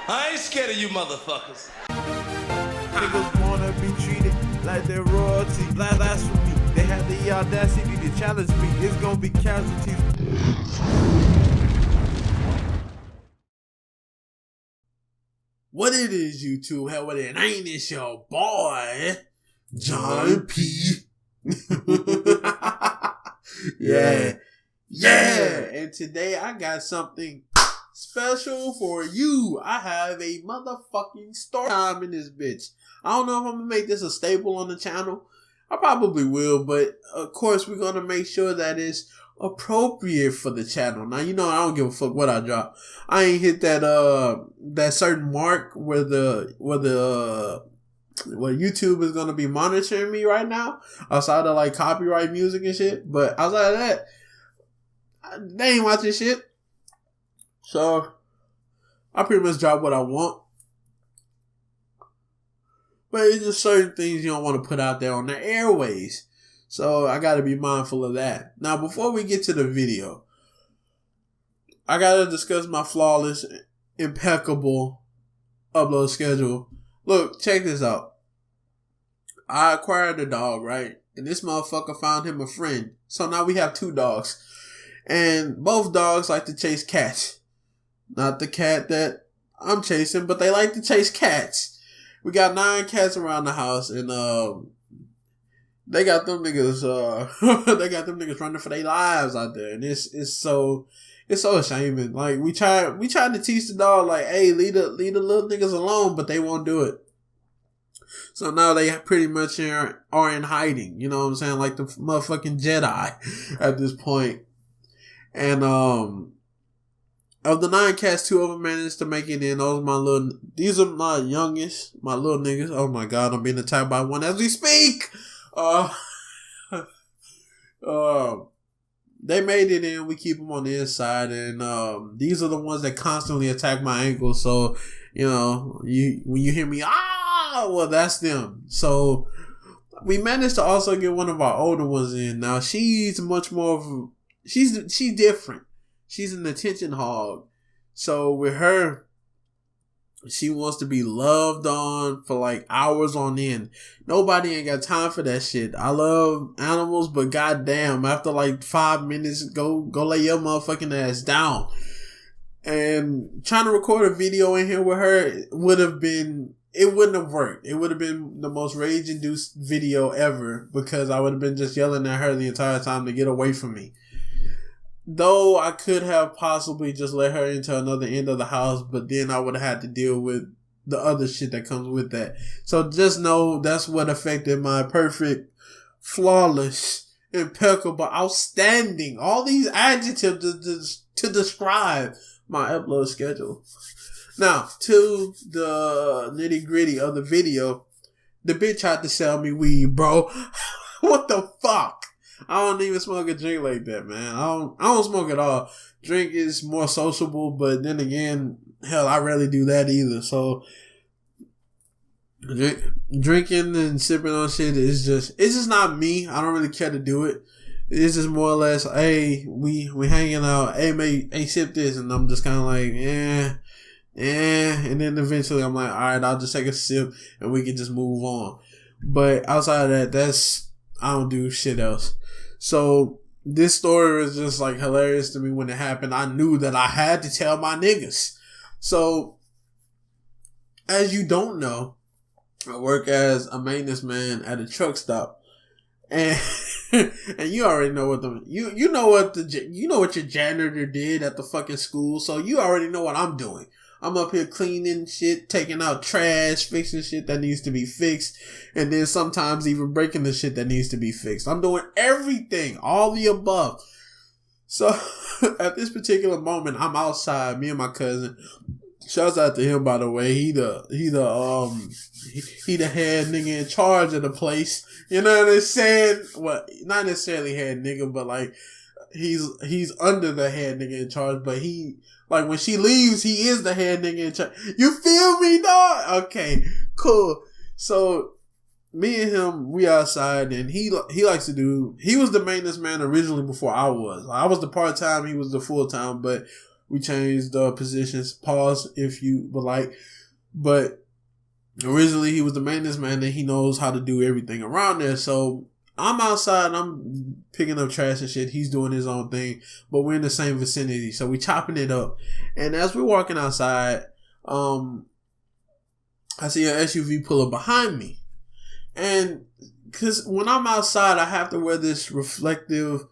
I ain't scared of you motherfuckers. Niggas wanna be treated like they're royalty. Blasphemy. They had the audacity to challenge me. It's gonna be casualties. What it is, YouTube? Hell with it, ain't this your boy, John P. Yeah. And today I got something special for you. I have a motherfucking story time in this bitch. I don't know if I'm gonna make this a staple on the channel. I probably will, but of course we're gonna make sure that it's appropriate for the channel. Now, you know, I don't give a fuck what I drop. I ain't hit that certain mark where YouTube is gonna be monitoring me right now, outside of like copyright music and shit. But outside of that, they ain't watching shit. So I pretty much drop what I want. But it's just certain things you don't want to put out there on the airways. So I got to be mindful of that. Now, before we get to the video, I got to discuss my flawless, impeccable upload schedule. Look, check this out. I acquired a dog, right? And this motherfucker found him a friend. So now we have 2 dogs. And both dogs like to chase cats. Not the cat that I'm chasing, but they like to chase cats. We got 9 cats around the house, and they got them niggas running for their lives out there, and it's so ashaming. Like we tried to teach the dog, like, hey, leave the little niggas alone, but they won't do it. So now they pretty much are in hiding. You know what I'm saying? Like the motherfucking Jedi at this point. And of the 9 cats, 2 of them managed to make it in. These are my youngest, my little niggas. Oh my god, I'm being attacked by one as we speak. They made it in. We keep them on the inside, and these are the ones that constantly attack my ankles. So, you know, when you hear me, well, that's them. So we managed to also get one of our older ones in. Now she's much more she's different. She's an attention hog. So with her, she wants to be loved on for like hours on end. Nobody ain't got time for that shit. I love animals, but goddamn, after like 5 minutes, go lay your motherfucking ass down. And trying to record a video in here with her it wouldn't have worked. It would have been the most rage-induced video ever, because I would have been just yelling at her the entire time to get away from me. Though I could have possibly just let her into another end of the house, but then I would have had to deal with the other shit that comes with that. So just know that's what affected my perfect, flawless, impeccable, outstanding, all these adjectives to describe my upload schedule. Now, to the nitty gritty of the video, the bitch tried to sell me weed, bro. What the fuck? I don't even smoke a drink like that, man. I don't smoke at all. Drink is more sociable, but then again, hell, I rarely do that either. So drinking and sipping on shit it's just not me. I don't really care to do it. It's just more or less, hey, we hanging out. Hey, mate, hey, sip this, and I'm just kind of like, and then eventually I'm like, all right, I'll just take a sip and we can just move on. But outside of that, I don't do shit else. So this story was just like hilarious to me when it happened. I knew that I had to tell my niggas. So as you don't know, I work as a maintenance man at a truck stop, and and you already know what you know what your janitor did at the fucking school. So you already know what I'm doing. I'm up here cleaning shit, taking out trash, fixing shit that needs to be fixed, and then sometimes even breaking the shit that needs to be fixed. I'm doing everything, all the above. So at this particular moment, I'm outside, me and my cousin. Shouts out to him, by the way. He the head nigga in charge of the place. You know what I'm saying? Well, not necessarily head nigga, but like he's under the head nigga in charge, but like, when she leaves, he is the head nigga in charge. You feel me, dog? Okay, cool. So, me and him, we outside, and he likes to do... He was the maintenance man originally before I was. I was the part-time, he was the full-time, but We changed positions. Pause if you would like. But originally he was the maintenance man and he knows how to do everything around there. So I'm outside, I'm picking up trash and shit. He's doing his own thing, but we're in the same vicinity. So we chopping it up. And as we're walking outside, I see an SUV pull up behind me. And because when I'm outside, I have to wear this reflective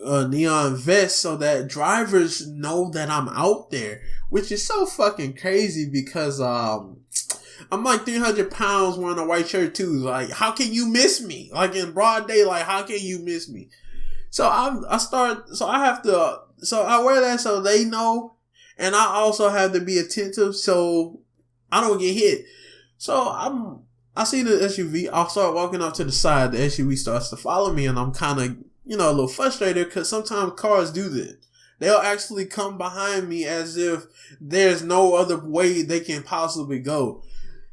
neon vest so that drivers know that I'm out there, which is so fucking crazy because I'm like 300 pounds wearing a white shirt too. Like, how can you miss me? Like in broad daylight, how can you miss me? So I wear that so they know, and I also have to be attentive so I don't get hit. So I see the SUV. I'll start walking up to the side. The SUV starts to follow me, and I'm kind of, a little frustrated because sometimes cars do this. They'll actually come behind me as if there's no other way they can possibly go.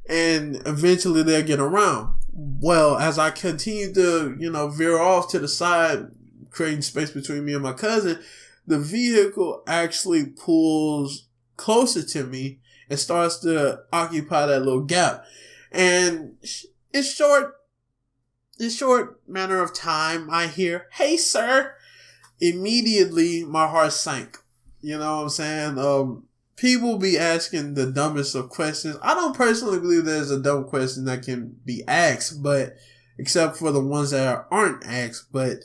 And eventually they'll get around. Well, as I continue to, veer off to the side, creating space between me and my cousin, the vehicle actually pulls closer to me and starts to occupy that little gap. And in short manner of time, I hear, "Hey, sir." Immediately, my heart sank. You know what I'm saying? People be asking the dumbest of questions. I don't personally believe there's a dumb question that can be asked, but except for the ones that aren't asked. But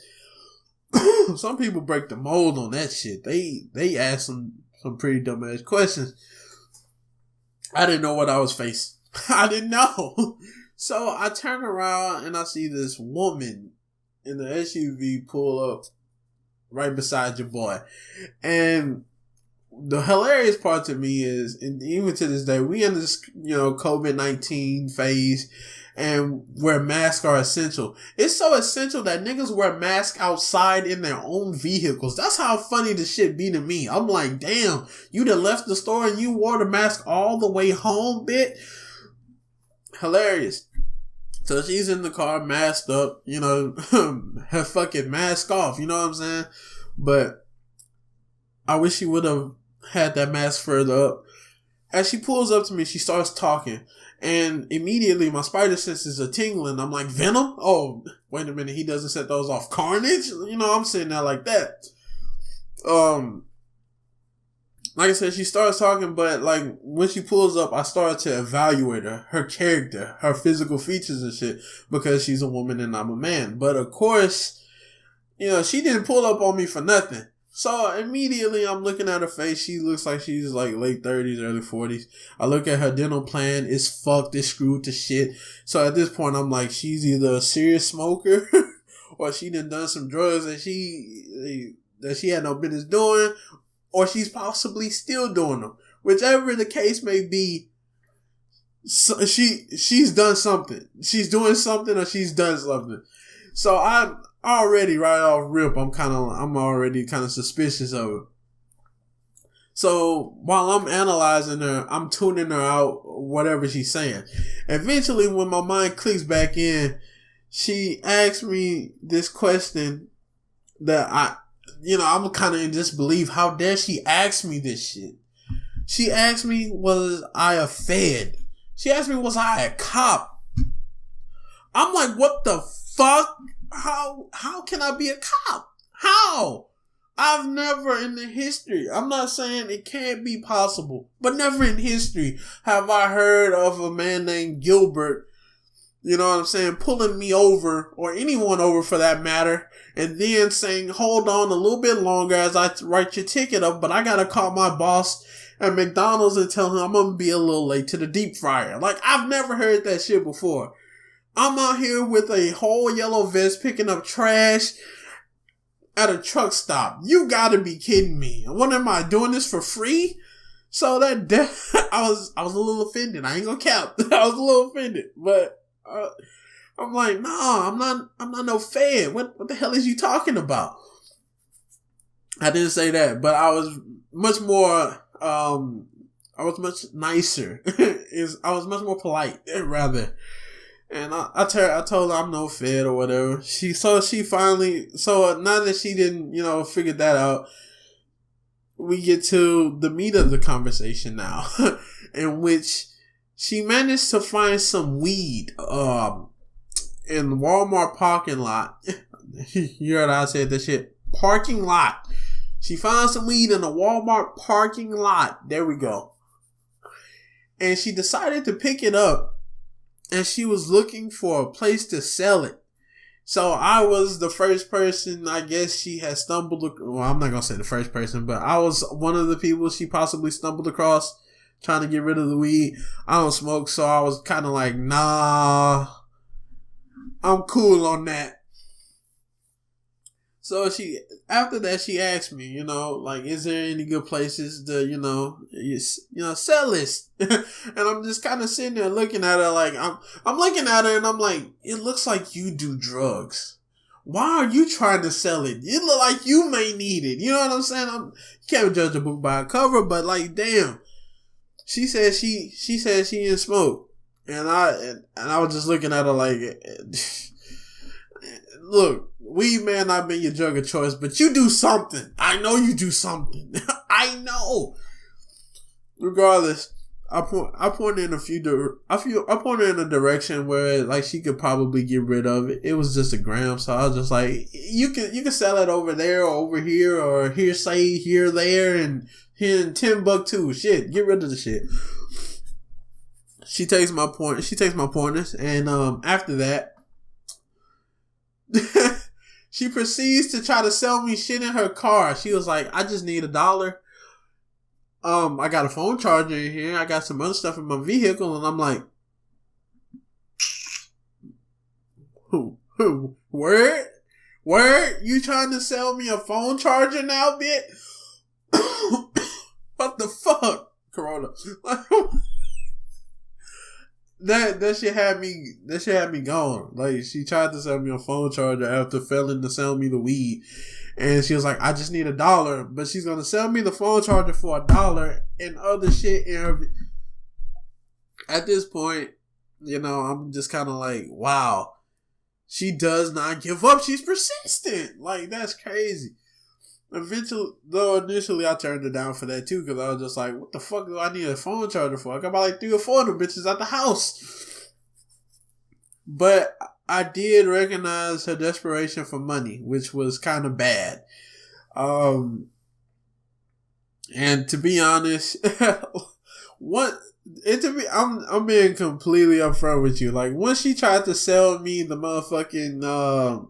some people break the mold on that shit. They ask some pretty dumb ass questions. I didn't know what I was facing. I didn't know. So I turn around and I see this woman in the SUV pull up right beside your boy. And the hilarious part to me is, and even to this day, we in this, COVID-19 phase, and where masks are essential. It's so essential that niggas wear masks outside in their own vehicles. That's how funny the shit be to me. I'm like, damn, you done left the store and you wore the mask all the way home, bitch. Hilarious. So she's in the car, masked up, her fucking mask off, you know what I'm saying? But I wish she would have had that mask further up. As she pulls up to me, she starts talking. And immediately my spider senses are tingling. I'm like, Venom? Oh, wait a minute, he doesn't set those off. Carnage? I'm sitting there like that. Like I said, she starts talking, but like when she pulls up, I start to evaluate her character, her physical features and shit, because she's a woman and I'm a man. But of course, she didn't pull up on me for nothing. So immediately I'm looking at her face. She looks like she's like late 30s, early 40s. I look at her dental plan. It's fucked. It's screwed to shit. So at this point, I'm like, she's either a serious smoker or she done some drugs that she had no business doing, or she's possibly still doing them. Whichever the case may be, so she's done something. She's doing something or she's done something. So I'm already right off rip. I'm already kind of suspicious of her. So while I'm analyzing her, I'm tuning her out, whatever she's saying. Eventually, when my mind clicks back in, she asks me this question that I'm kind of in disbelief. How dare she ask me this shit? She asked me, was I a Fed? She asked me, was I a cop? I'm like, what the fuck? How can I be a cop? How? I've never in the history, I'm not saying it can't be possible, but never in history have I heard of a man named Gilbert, pulling me over, or anyone over for that matter, and then saying, hold on a little bit longer as I write your ticket up, but I gotta call my boss at McDonald's and tell him I'm gonna be a little late to the deep fryer. Like, I've never heard that shit before. I'm out here with a whole yellow vest picking up trash at a truck stop. You gotta be kidding me. What am I doing this for free? So I was a little offended. I ain't gonna cap. I was a little offended, but I'm like, no, I'm not no Fed. What the hell is you talking about? I didn't say that, but I was much more, I was much nicer. I was much more polite, rather. And I told her I'm no Fed or whatever. So now that she didn't, figure that out, we get to the meat of the conversation now, in which she managed to find some weed in the Walmart parking lot. You heard how I said that shit. Parking lot. She found some weed in a Walmart parking lot. There we go. And she decided to pick it up, and she was looking for a place to sell it. So I was the first person, I guess she had stumbled. Well, I'm not going to say the first person, but I was one of the people she possibly stumbled across trying to get rid of the weed. I don't smoke, so I was kind of like, nah, I'm cool on that. So after that, she asked me, like, is there any good places to, sell this? And I'm just kind of sitting there looking at her like, I'm looking at her and I'm like, it looks like you do drugs. Why are you trying to sell it? It look like you may need it. You know what I'm saying? You can't judge a book by a cover, but like, damn. She said she didn't smoke. And I was just looking at her like, look, weed may not have been your drug of choice, but you do something. I know you do something. I know. Regardless, I pointed in a direction where like she could probably get rid of it. It was just a gram, so I was just like, you can sell it over there or over here or here there and here in Timbuktu. Shit, get rid of the shit. She takes my pointers, and after that, she proceeds to try to sell me shit in her car. She was like, I just need $1. I got a phone charger in here. I got some other stuff in my vehicle. And I'm like, word? You trying to sell me a phone charger now, bitch? What the fuck? Corona. That shit had me gone. Like, she tried to sell me a phone charger after failing to sell me the weed. And she was like, I just need $1. But she's going to sell me the phone charger for $1 and other shit in her. At this point, I'm just kind of like, wow. She does not give up. She's persistent. Like, that's crazy. Initially I turned it down for that too, because I was just like, what the fuck do I need a phone charger for? I got about like 3 or 4 of them bitches at the house. But I did recognize her desperation for money, which was kind of bad. And to be honest, I'm being completely upfront with you. Like, when she tried to sell me the motherfucking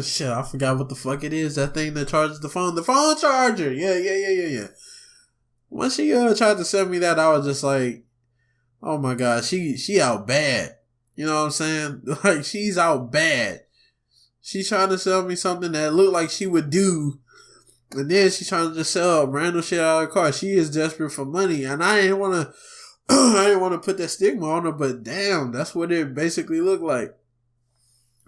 shit, I forgot what the fuck it is. That thing that charges the phone charger. Yeah. When she tried to sell me that, I was just like, oh my god, she out bad. You know what I'm saying? Like, she's out bad. She's trying to sell me something that looked like she would do, and then she's trying to just sell random shit out of her car. She is desperate for money, and I didn't want to put that stigma on her, but damn, that's what it basically looked like.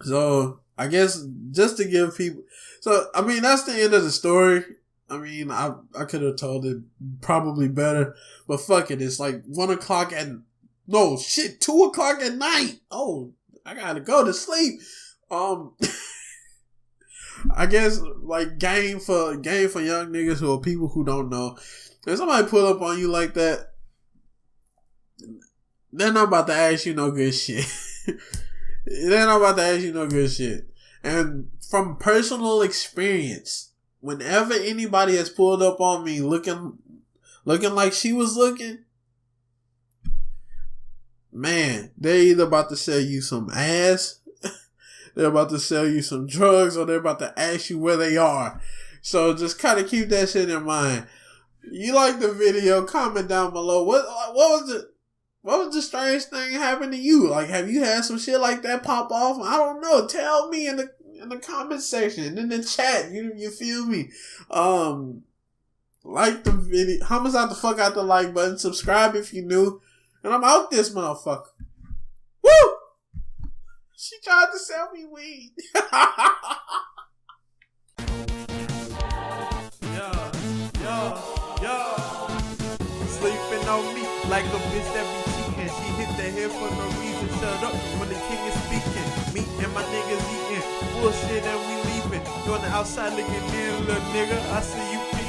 So, I guess just to give people... So, I mean, that's the end of the story. I mean, I could have told it probably better. But fuck it. It's like 1 o'clock at... No, shit, 2 o'clock at night. Oh, I gotta go to sleep. I guess, like, game for young niggas who are people who don't know. If somebody pull up on you like that, they're not about to ask you no good shit. They're not about to ask you no good shit. And from personal experience, whenever anybody has pulled up on me looking like she was looking, man, they're either about to sell you some ass, they're about to sell you some drugs, or they're about to ask you where they are. So just kind of keep that shit in mind. You like the video, comment down below. What was the strange thing happened to you? Like, have you had some shit like that pop off? I don't know. Tell me in the comment section, in the chat. You feel me? Like the video. Homicide the fuck out the like button. Subscribe if you new. And I'm out this motherfucker. Woo! She tried to sell me weed. Yo. Sleeping on me like a bitch that be cheating. She hit the head for no reason. Shut up when the king is speaking. Me and my niggas eating bullshit and we leaving. on the outside looking in, little nigga. I see you